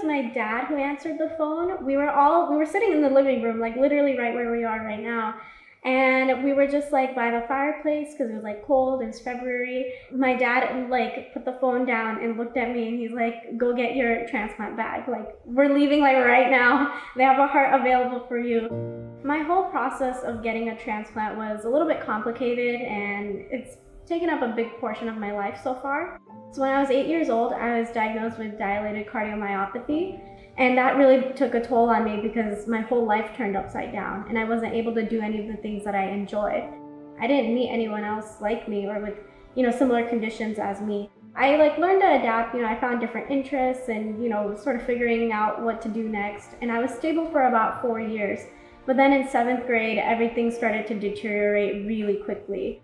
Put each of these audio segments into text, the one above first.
my dad who answered the phone. We were sitting in the living room, like literally right where we are right now. And we were just like by the fireplace because it was like cold, it was February. My dad like put the phone down and looked at me and he's like, go get your transplant bag. Like, we're leaving like right now. They have a heart available for you. My whole process of getting a transplant was a little bit complicated, and it's taken up a big portion of my life so far. So when I was 8 years old, I was diagnosed with dilated cardiomyopathy. And that really took a toll on me because my whole life turned upside down and I wasn't able to do any of the things that I enjoyed. I didn't meet anyone else like me or with, similar conditions as me. I learned to adapt, I found different interests and, sort of figuring out what to do next. And I was stable for about 4 years. But then in 7th grade, everything started to deteriorate really quickly.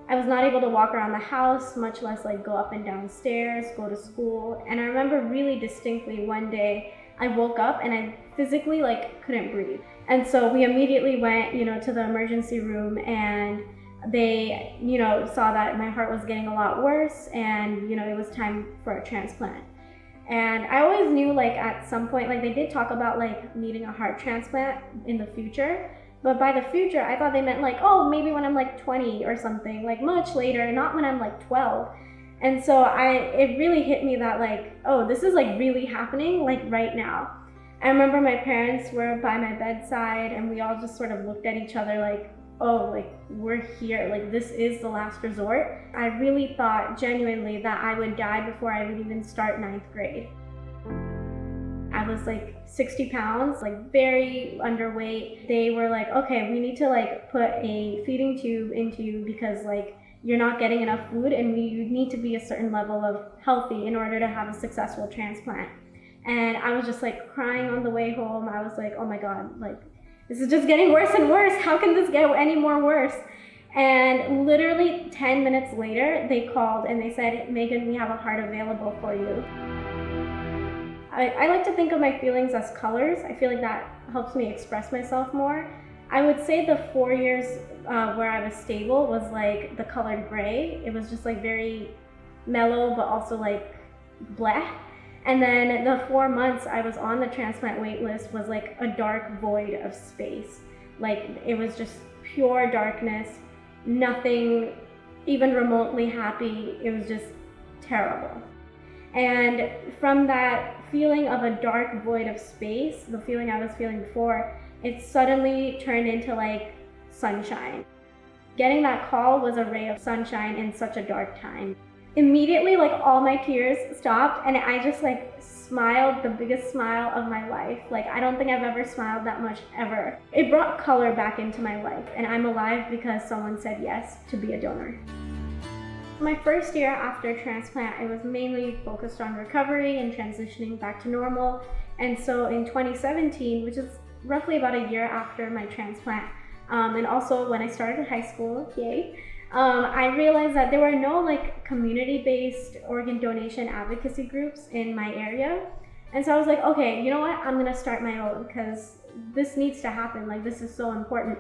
I was not able to walk around the house, much less go up and down stairs, go to school. And I remember really distinctly one day, I woke up and I physically couldn't breathe. And so we immediately went, to the emergency room, and they, saw that my heart was getting a lot worse and, it was time for a transplant. And I always knew at some point, they did talk about needing a heart transplant in the future. But by the future, I thought they meant oh, maybe when I'm 20 or something, much later, not when I'm 12. And so it really hit me that oh, this is really happening right now. I remember my parents were by my bedside and we all just sort of looked at each other oh, we're here, this is the last resort. I really thought genuinely that I would die before I would even start 9th grade. I was 60 pounds, very underweight. They were okay, we need to put a feeding tube into you because you're not getting enough food and you need to be a certain level of healthy in order to have a successful transplant. And I was just crying on the way home. I was oh my God, this is just getting worse and worse. How can this get any more worse? And literally 10 minutes later, they called and they said, Megan, we have a heart available for you. I like to think of my feelings as colors. I feel that helps me express myself more. I would say the 4 years where I was stable was the colored gray. It was just very mellow, but also bleh. And then the 4 months I was on the transplant wait list was a dark void of space. It was just pure darkness, nothing even remotely happy. It was just terrible. And from that feeling of a dark void of space, the feeling I was feeling before, it suddenly turned into sunshine. Getting that call was a ray of sunshine in such a dark time. Immediately, all my tears stopped and I just smiled the biggest smile of my life. I don't think I've ever smiled that much ever. It brought color back into my life, and I'm alive because someone said yes to be a donor. My first year after transplant, it was mainly focused on recovery and transitioning back to normal. And so in 2017, which is roughly about a year after my transplant, and also when I started high school, yay, I realized that there were no community-based organ donation advocacy groups in my area. And so I was okay, you know what? I'm gonna start my own because this needs to happen. This is so important.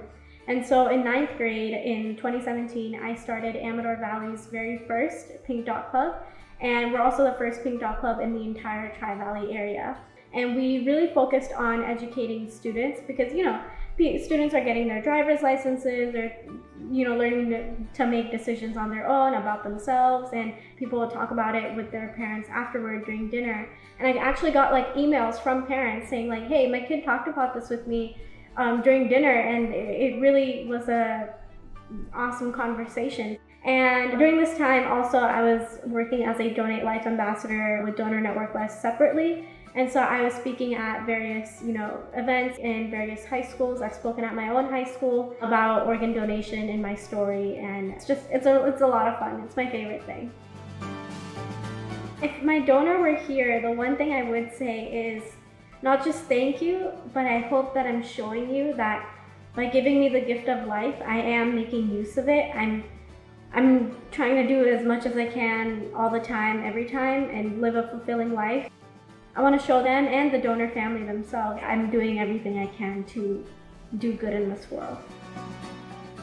And so in 9th grade in 2017, I started Amador Valley's very first Pink Dot Club. And we're also the first Pink Dot Club in the entire Tri-Valley area. And we really focused on educating students because, students are getting their driver's licenses or, learning to make decisions on their own about themselves. And people will talk about it with their parents afterward during dinner. And I actually got emails from parents saying hey, my kid talked about this with me during dinner, and it really was a awesome conversation. And during this time also I was working as a Donate Life ambassador with Donor Network West separately. And so I was speaking at various, events in various high schools. I've spoken at my own high school about organ donation in my story, and it's a lot of fun. It's my favorite thing. If my donor were here, the one thing I would say is not just thank you, but I hope that I'm showing you that by giving me the gift of life, I am making use of it. I'm trying to do as much as I can all the time, every time, and live a fulfilling life. I want to show them and the donor family themselves I'm doing everything I can to do good in this world.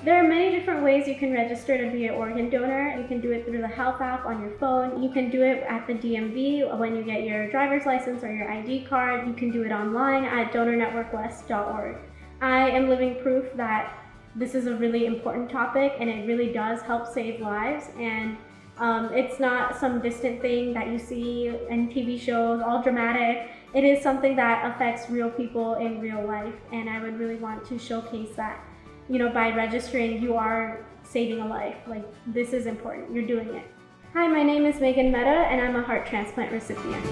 There are many different ways you can register to be an organ donor. You can do it through the health app on your phone. You can do it at the DMV when you get your driver's license or your ID card. You can do it online at donornetworkwest.org. I am living proof that this is a really important topic and it really does help save lives. And it's not some distant thing that you see in TV shows, all dramatic. It is something that affects real people in real life, and I would really want to showcase that, by registering, you are saving a life. Like, this is important, you're doing it. Hi, my name is Megan Mehta, and I'm a heart transplant recipient.